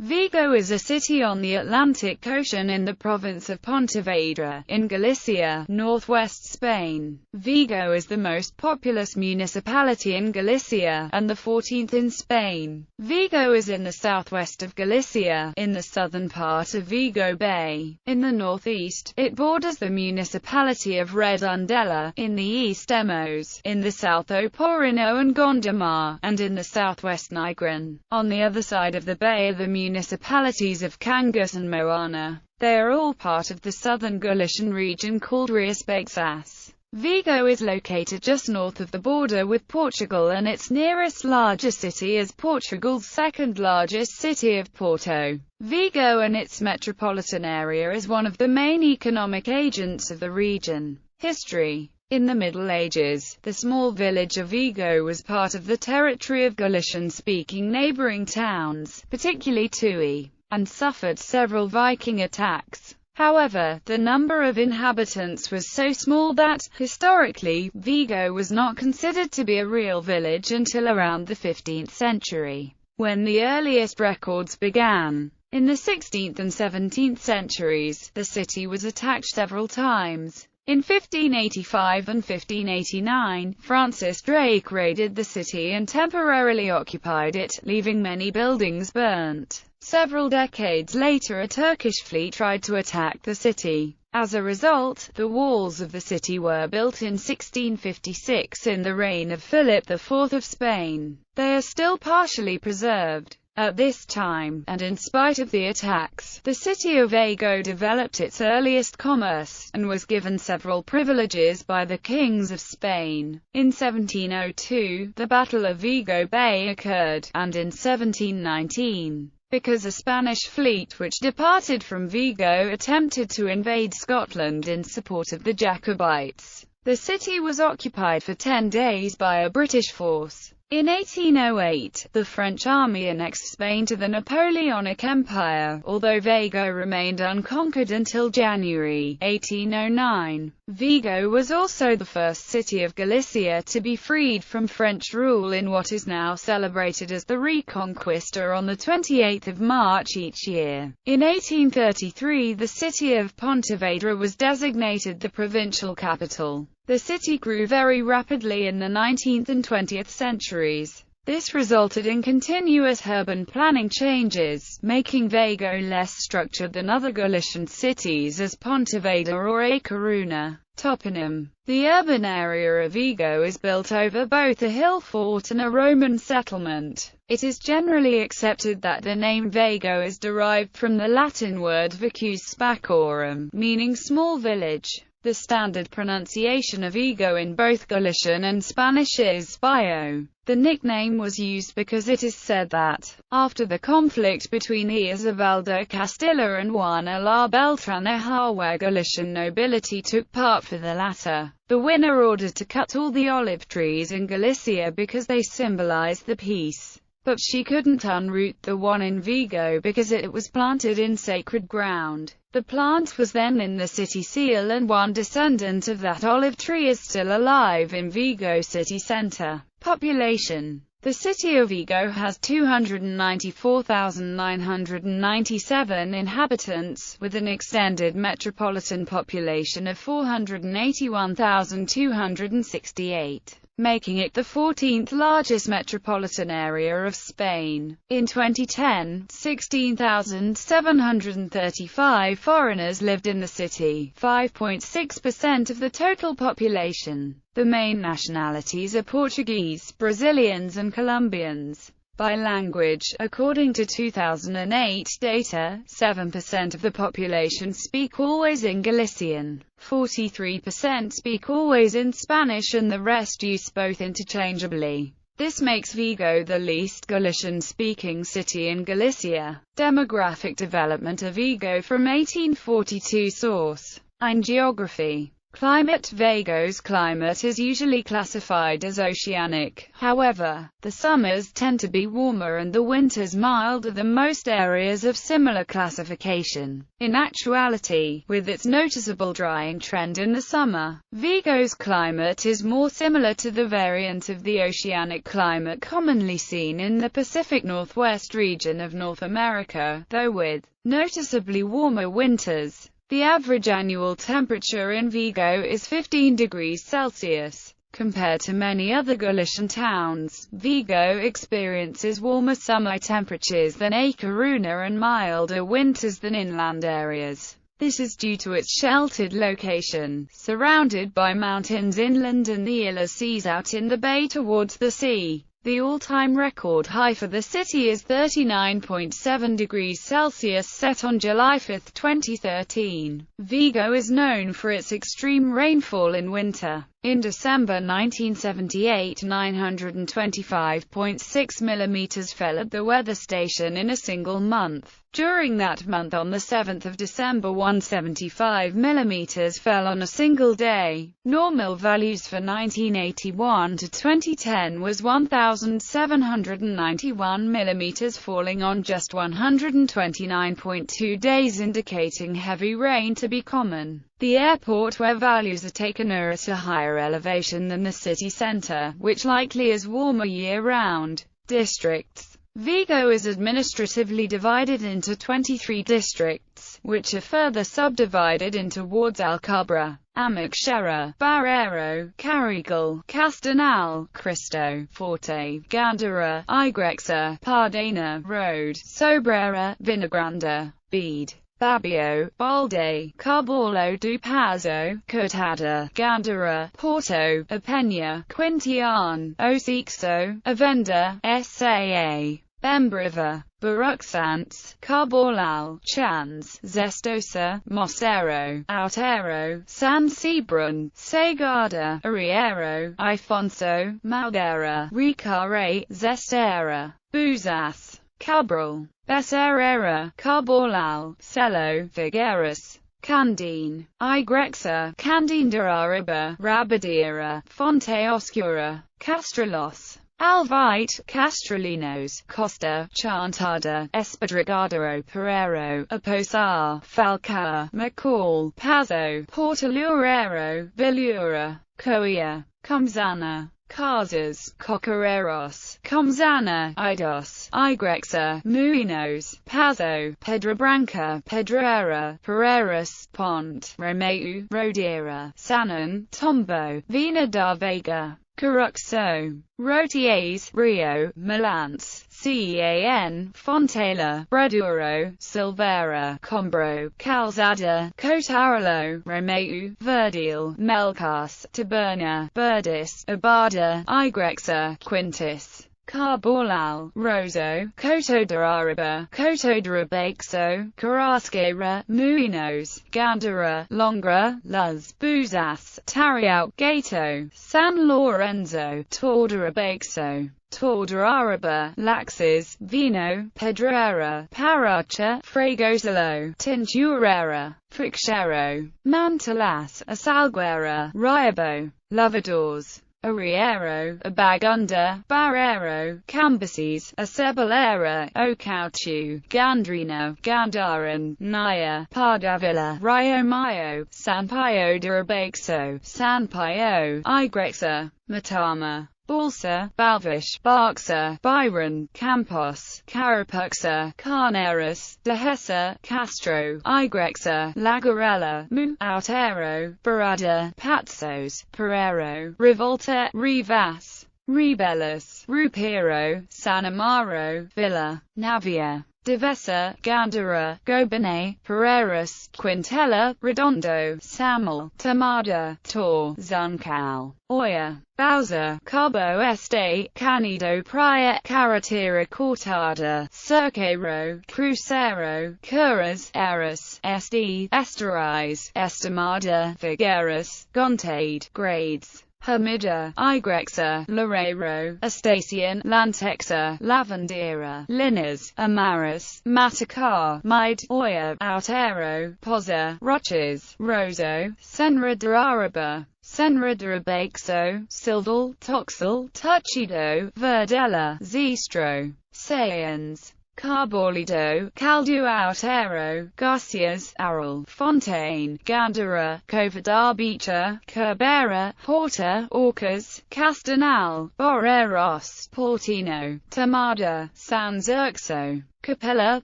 Vigo is a city on the Atlantic Ocean in the province of Pontevedra, in Galicia, northwest Spain. Vigo is the most populous municipality in Galicia, and the 14th in Spain. Vigo is in the southwest of Galicia, in the southern part of Vigo Bay. In the northeast, it borders the municipality of Redondela, in the east Emos, in the south Oporino and Gondomar, and in the southwest Nigran. On the other side of the bay are the municipalities of Cangas and Moana. They are all part of the southern Galician region called Rías Baixas. Vigo is located just north of the border with Portugal, and its nearest larger city is Portugal's second largest city of Porto. Vigo and its metropolitan area is one of the main economic agents of the region. History. In the Middle Ages, the small village of Vigo was part of the territory of Galician-speaking neighboring towns, particularly Tui, and suffered several Viking attacks. However, the number of inhabitants was so small that, historically, Vigo was not considered to be a real village until around the 15th century, when the earliest records began. In the 16th and 17th centuries, the city was attacked several times. In 1585 and 1589, Francis Drake raided the city and temporarily occupied it, leaving many buildings burnt. Several decades later, a Turkish fleet tried to attack the city. As a result, the walls of the city were built in 1656 in the reign of Philip IV of Spain. They are still partially preserved. At this time, and in spite of the attacks, the city of Vigo developed its earliest commerce, and was given several privileges by the kings of Spain. In 1702, the Battle of Vigo Bay occurred, and in 1719, because a Spanish fleet which departed from Vigo attempted to invade Scotland in support of the Jacobites, the city was occupied for 10 days by a British force. In 1808, the French army annexed Spain to the Napoleonic Empire, although Vigo remained unconquered until January 1809. Vigo was also the first city of Galicia to be freed from French rule in what is now celebrated as the Reconquista on the 28th of March each year. In 1833, the city of Pontevedra was designated the provincial capital. The city grew very rapidly in the 19th and 20th centuries. This resulted in continuous urban planning changes, making Vigo less structured than other Galician cities as Pontevedra or A Coruña. Toponym. The urban area of Vigo is built over both a hill fort and a Roman settlement. It is generally accepted that the name Vigo is derived from the Latin word vicus spacorum, meaning small village. The standard pronunciation of Vigo in both Galician and Spanish is Bio. The nickname was used because it is said that, after the conflict between Isabel de Castilla and Juana la Beltrana, where Galician nobility took part for the latter, the winner ordered to cut all the olive trees in Galicia because they symbolized the peace. But she couldn't unroot the one in Vigo because it was planted in sacred ground. The plant was then in the city seal, and one descendant of that olive tree is still alive in Vigo city centre. Population. The city of Vigo has 294,997 inhabitants, with an extended metropolitan population of 481,268. Making it the 14th largest metropolitan area of Spain. In 2010, 16,735 foreigners lived in the city, 5.6% of the total population. The main nationalities are Portuguese, Brazilians and Colombians. By language, according to 2008 data, 7% of the population speak always in Galician, 43% speak always in Spanish, and the rest use both interchangeably. This makes Vigo the least Galician-speaking city in Galicia. Demographic development of Vigo from 1842 source. Geography. Climate. Vigo's climate is usually classified as oceanic. However, the summers tend to be warmer and the winters milder than most areas of similar classification. In actuality, with its noticeable drying trend in the summer, Vigo's climate is more similar to the variant of the oceanic climate commonly seen in the Pacific Northwest region of North America, though with noticeably warmer winters. The average annual temperature in Vigo is 15 degrees Celsius. Compared to many other Galician towns, Vigo experiences warmer summer temperatures than A Coruña and milder winters than inland areas. This is due to its sheltered location, surrounded by mountains inland and the Iller seas out in the bay towards the sea. The all-time record high for the city is 39.7 degrees Celsius set on July 5, 2013. Vigo is known for its extreme rainfall in winter. In December 1978, 925.6 mm fell at the weather station in a single month. During that month, on the 7th of December, 175 mm fell on a single day. Normal values for 1981 to 2010 was 1,791 mm, falling on just 129.2 days, indicating heavy rain to be common. The airport where values are taken are at a higher elevation than the city centre, which likely is warmer year-round. Districts. Vigo is administratively divided into 23 districts, which are further subdivided into wards: Alcabra, Amixera, Barreiro, Carregal, Castanal, Cristo, Forte, Gandara, Igrexa, Pardena, Road, Sobrera, Vinagranda, Bede, Babio, Balde, Carbolo do Pazo, Cortada, Gandara, Porto, Apenya, Quintian, Osixo, Avenda, Saa, Bembriva, Baruxante, Carbolal, Chans, Zestosa, Mosero, Outero, San Cibrun, Segada, Arriero, Ifonso, Madeira, Recare, Zestera, Buzas, Cabral, Becerrera, Carbolal, Celo, Figueras, Candine, Igrexa, Candine de Arriba, Rabadera, Fonte Oscura, Castralos, Alvite, Castrolinos, Costa, Chantada, Espadregadero, Pereiro, Aposar, Falcao, Macall, Pazo, Portaluero, Vilura, Coia, Comzana, Casas, Cocareros, Comzana, Idos, Igrexa, Muinos, Pazo, Pedrabranca, Pedrera, Pereiras, Pont, Romeu, Rodeira, Sanon, Tombo, Vina da Vega, Caruxo, Rotiers, Rio, Malance, Can, Fontela, Breduro, Silveira, Combro, Calzada, Cotarolo, Romeu, Verdil, Melcas, Taberna, Burdis, Abada, Igrexa, Quintis, Carbolal, Roso, Coto de Arriba, Coto de Rebexo, Carrasqueira, Muinos, Gandara, Longra, Luz, Buzas, Tariao, Gato, San Lorenzo, Tor de Rebexo, Tor de Arriba, Laxes, Vino, Pedrera, Paracha, Fragosolo, Tinturera, Frixero, Mantelas, Asalguera, Riabo, Lavadores, Arriero, Abagunda, Barreiro, Cambyses, Acebolera, Ocauchu, Gandrino, Gandaran, Naya, Pardavila, Rio Mayo, Sampaio de Rebexo, Sampaio, Igrexa, Matama, Balsa, Balvish, Barxa, Byron, Campos, Carapuxa, Carneras, Dehesa, Castro, Igrexa, Lagarella, Mu, Outero, Barada, Patsos, Pereiro, Rivolta, Rivas, Rebellis, Rupiro, San Amaro, Villa, Navia, Devesa, Gandara, Gobane, Pereiras, Quintela, Redondo, Samal, Tamada, Tor, Zuncal, Oya, Bowser, Cabo Este, Canido Praia, Carretera Cortada, Cerqueiro, Crucero, Curas, Eras, Este, Esteriz, Estamada, Figueras, Gontade, Grades, Hermida, Igrexa, Lareiro, Estacion, Lantexa, Lavandera, Linares, Amaris, Matacar, Mide, Oya, Outero, Poza, Roches, Roso, Senra de Araba, Senra de Rabaxo, Sildal, Toxel, Tuchido, Verdela, Zestro, Sayans, Carbolido, Caldo Outero, Garcias, Aral, Fontaine, Gandara, Covadar Beecher, Cerbera, Horta, Orcas, Castanal, Boreros, Portino, Tamada, San Xerxo, Capella,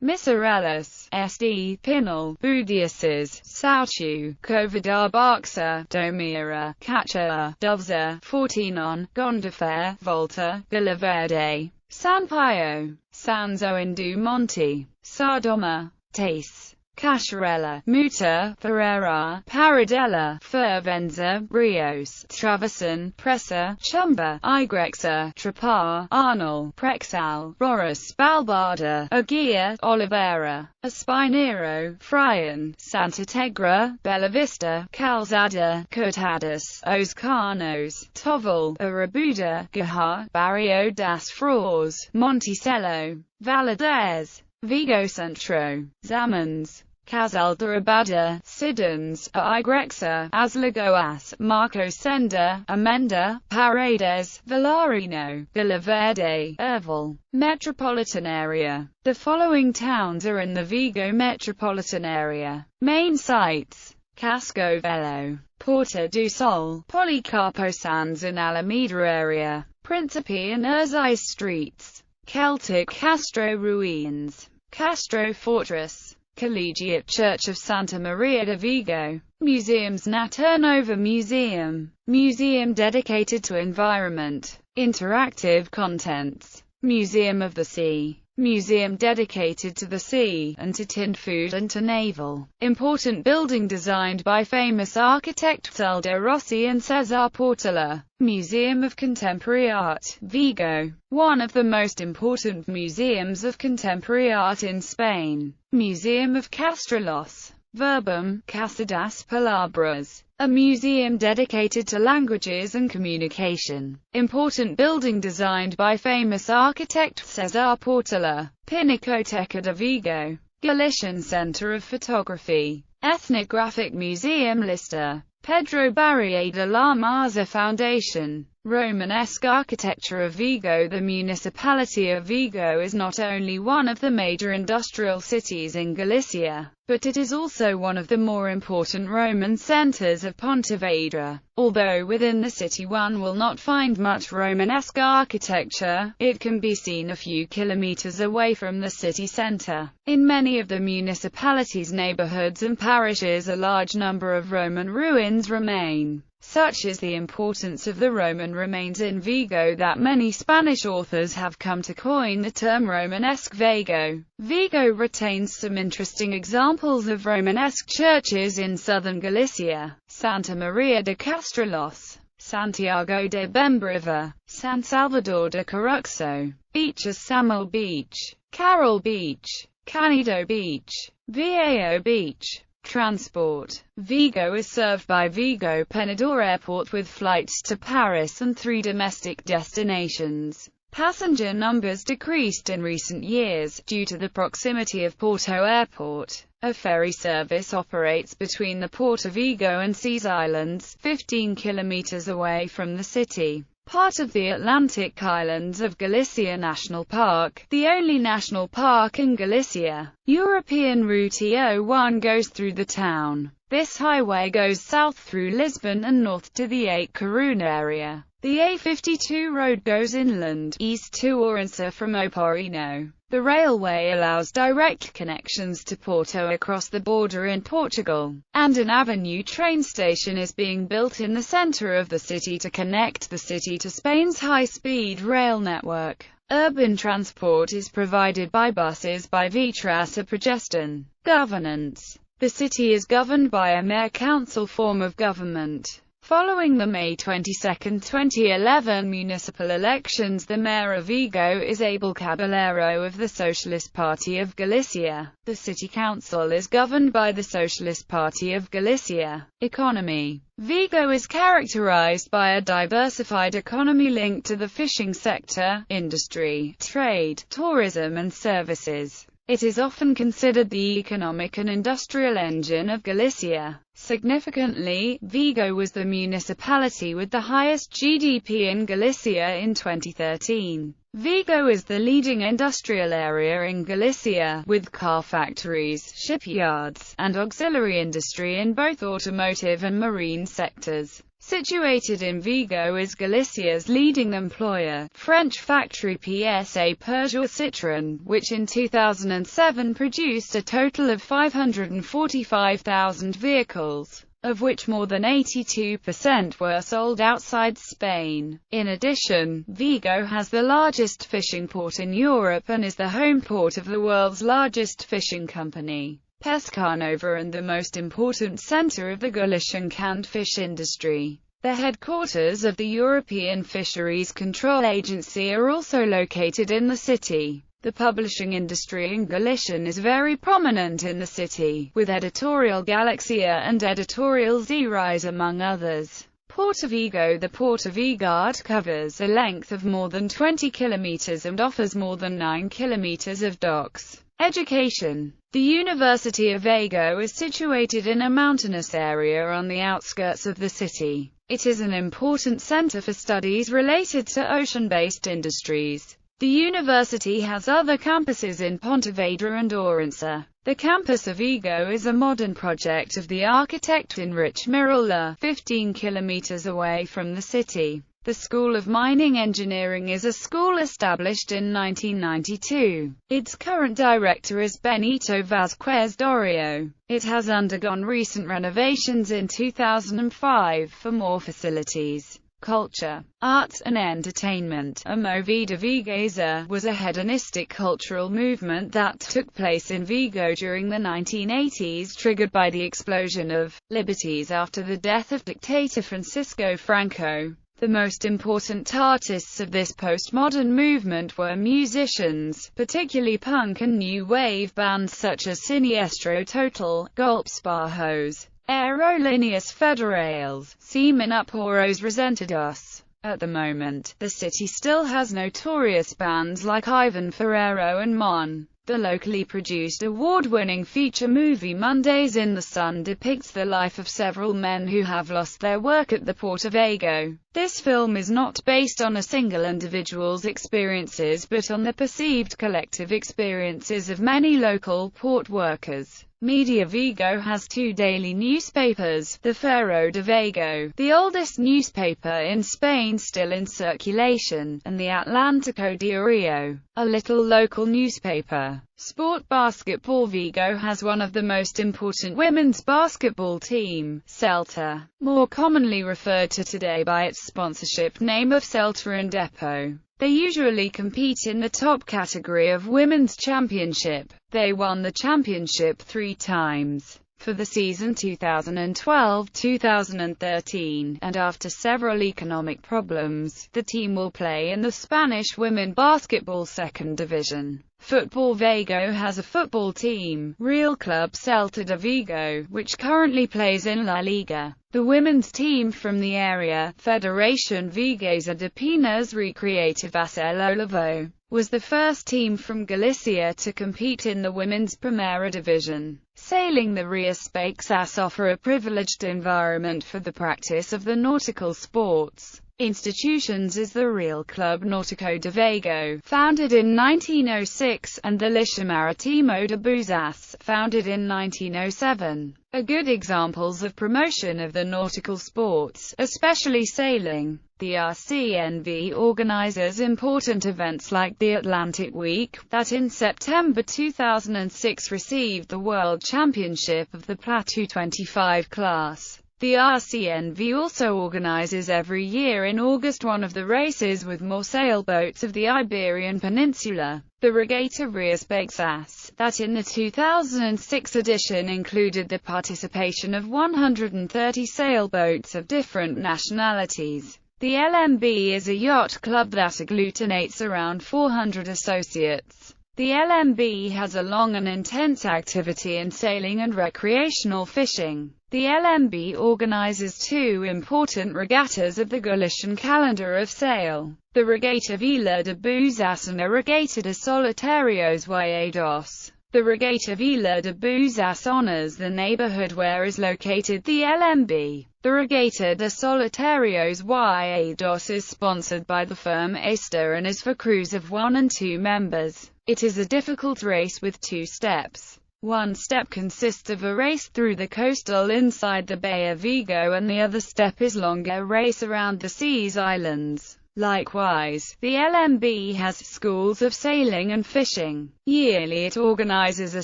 Miserellas, SD, Pinal, Budiases, Sauchu, Covadar Barxa, Domira, Cacha, Dovza, Fortinon, Gondafair, Volta, Villaverde, Sampaio, Sanzo Indu Monte, Sardoma, Tace, Casarella, Muta, Ferrera, Paradella, Fervenza, Rios, Traverson, Pressa, Chumba, Igrexa, Trapar, Arnol, Prexal, Roras, Balbarda, Aguia, Oliveira, Espinero, Frian, Santa Tegra, Bella Vista, Calzada, Cortadas, Os Carnos, Toval, Arabuda, Gaha, Barrio das Flores, Monticello, Valadares, Vigo Centro, Zamans, Casal de Rabada, Sidons, Igrexa, Aslagoas, Marco Senda, Amenda, Paredes, Villarino, Villaverde, Erval. Metropolitan area. The following towns are in the Vigo metropolitan area. Main sites: Casco Velo, Porta do Sol, Policarpo Sands in Alameda area, Principe and Urzais streets, Celtic Castro ruins, Castro Fortress, Collegiate Church of Santa Maria de Vigo, Museums Naturnova Museum, Museum dedicated to environment, interactive contents, Museum of the Sea, Museum dedicated to the sea, and to tin food and to naval. Important building designed by famous architects Aldo Rossi and Cesar Portela. Museum of Contemporary Art, Vigo. One of the most important museums of contemporary art in Spain. Museum of Castralos, Verbum, Casa das Palabras. A museum dedicated to languages and communication. Important building designed by famous architect Cesar Portela. Pinacoteca de Vigo. Galician Center of Photography. Ethnographic Museum Lister. Pedro Barrié de la Maza Foundation. Romanesque architecture of Vigo. The municipality of Vigo is not only one of the major industrial cities in Galicia, but it is also one of the more important Roman centers of Pontevedra. Although within the city one will not find much Romanesque architecture, it can be seen a few kilometers away from the city center. In many of the municipality's neighborhoods and parishes a large number of Roman ruins remain. Such is the importance of the Roman remains in Vigo that many Spanish authors have come to coin the term Romanesque Vigo. Vigo retains some interesting examples of Romanesque churches in southern Galicia: Santa Maria de Castralos, Santiago de Bembriva, San Salvador de Caruxo, Beaches Samuel Beach, Carroll Beach, Canido Beach, Viejo Beach. Transport. Vigo is served by Vigo Penador Airport with flights to Paris and 3 domestic destinations. Passenger numbers decreased in recent years, due to the proximity of Porto Airport. A ferry service operates between the port of Vigo and Seas Islands, 15 kilometers away from the city. Part of the Atlantic Islands of Galicia National Park, the only national park in Galicia. European Route E01 goes through the town. This highway goes south through Lisbon and north to the 8 Coruña area. The A52 road goes inland, east to Orense from Oporino. The railway allows direct connections to Porto across the border in Portugal, and an avenue train station is being built in the center of the city to connect the city to Spain's high-speed rail network. Urban transport is provided by buses by Vitrasa Progestion. Governance. The city is governed by a mayor-council form of government. Following the May 22, 2011 municipal elections, the mayor of Vigo is Abel Caballero of the Socialist Party of Galicia. The city council is governed by the Socialist Party of Galicia. Economy. Vigo is characterized by a diversified economy linked to the fishing sector, industry, trade, tourism and services. It is often considered the economic and industrial engine of Galicia. Significantly, Vigo was the municipality with the highest GDP in Galicia in 2013. Vigo is the leading industrial area in Galicia, with car factories, shipyards, and auxiliary industry in both automotive and marine sectors. Situated in Vigo is Galicia's leading employer, French factory PSA Peugeot Citroën, which in 2007 produced a total of 545,000 vehicles, of which more than 82% were sold outside Spain. In addition, Vigo has the largest fishing port in Europe and is the home port of the world's largest fishing company, Pescanova, and the most important center of the Galician canned fish industry. The headquarters of the European Fisheries Control Agency are also located in the city. The publishing industry in Galician is very prominent in the city, with Editorial Galaxia and Editorial Z Rise among others. Port of Vigo. The Port of Vigo covers a length of more than 20 kilometers and offers more than 9 kilometers of docks. Education. The University of Vigo is situated in a mountainous area on the outskirts of the city. It is an important center for studies related to ocean-based industries. The university has other campuses in Pontevedra and Ourense. The campus of Vigo is a modern project of the architect Heinrich Mirola, 15 kilometers away from the city. The School of Mining Engineering is a school established in 1992. Its current director is Benito Vazquez Dorio. It has undergone recent renovations in 2005 for more facilities. Culture, arts and entertainment. A Movida Viguesa was a hedonistic cultural movement that took place in Vigo during the 1980s, triggered by the explosion of liberties after the death of dictator Francisco Franco. The most important artists of this postmodern movement were musicians, particularly punk and new wave bands such as Siniestro Total, Golpes Bajos, Aerolíneas Federales, Semen Uporos Resentidos. At the moment, the city still has notorious bands like Ivan Ferrero and Mon. The locally produced award-winning feature movie Mondays in the Sun depicts the life of several men who have lost their work at the Port of Vigo. This film is not based on a single individual's experiences but on the perceived collective experiences of many local port workers. Media. Vigo has two daily newspapers, the Ferro de Vigo, the oldest newspaper in Spain still in circulation, and the Atlántico Diario, a little local newspaper. Sport. Basketball. Vigo has one of the most important women's basketball team, Celta, more commonly referred to today by its sponsorship name of Celta and Depot. They usually compete in the top category of Women's Championship. They won the championship 3 times. For the season 2012-2013, and after several economic problems, the team will play in the Spanish women basketball second division. Football. Vigo has a football team, Real Club Celta de Vigo, which currently plays in La Liga. The women's team from the area, Federación Viguesa de Peñas Recreativas El Olivo, was the first team from Galicia to compete in the women's Primera Division. Sailing. The Rías Baixas offer a privileged environment for the practice of the nautical sports. Institutions is the Real Club Náutico de Vigo, founded in 1906, and the Liceo Marítimo de Buzas, founded in 1907. Are good examples of promotion of the nautical sports, especially sailing. The RCNV organizes important events like the Atlantic Week, that in September 2006 received the World Championship of the Plateau 25 class. The RCNV also organizes every year in August one of the races with more sailboats of the Iberian Peninsula, the Regata Rias Baixas, that in the 2006 edition included the participation of 130 sailboats of different nationalities. The LMB is a yacht club that agglutinates around 400 associates. The LMB has a long and intense activity in sailing and recreational fishing. The LMB organizes two important regattas of the Galician calendar of sail, the Regata Vila de Buzas and a Regata de Solitarios Vallados. The Regata Vila de Buzas honors the neighborhood where is located the LMB. The Regata de Solitarios Vallados is sponsored by the firm Esta and is for crews of 1 and 2 members. It is a difficult race with 2 steps. One step consists of a race through the coastal inside the Bay of Vigo and the other step is longer race around the sea's islands. Likewise, the LMB has schools of sailing and fishing. Yearly it organizes a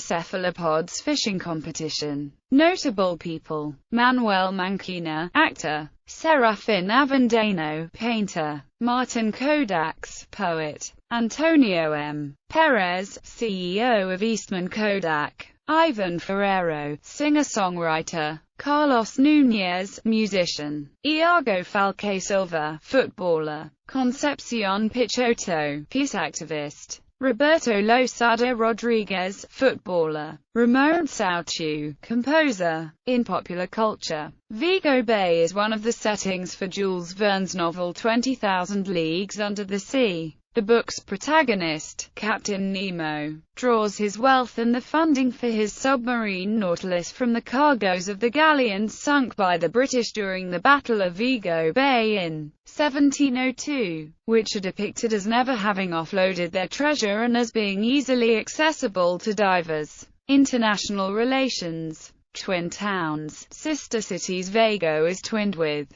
cephalopods fishing competition. Notable people: Manuel Mancina, actor; Serafin Avendano, painter; Martin Kodaks, poet; Antonio M. Pérez, CEO of Eastman Kodak; Ivan Ferrero, singer-songwriter; Carlos Núñez, musician; Iago Falque Silva, footballer; Concepcion Pichotto, peace activist; Roberto Losada Rodriguez, footballer; Ramon Sauchu, composer. In popular culture, Vigo Bay is one of the settings for Jules Verne's novel 20,000 Leagues Under the Sea. The book's protagonist, Captain Nemo, draws his wealth and the funding for his submarine Nautilus from the cargoes of the galleons sunk by the British during the Battle of Vigo Bay in 1702, which are depicted as never having offloaded their treasure and as being easily accessible to divers. International relations. Twin towns, sister cities. Vigo is twinned with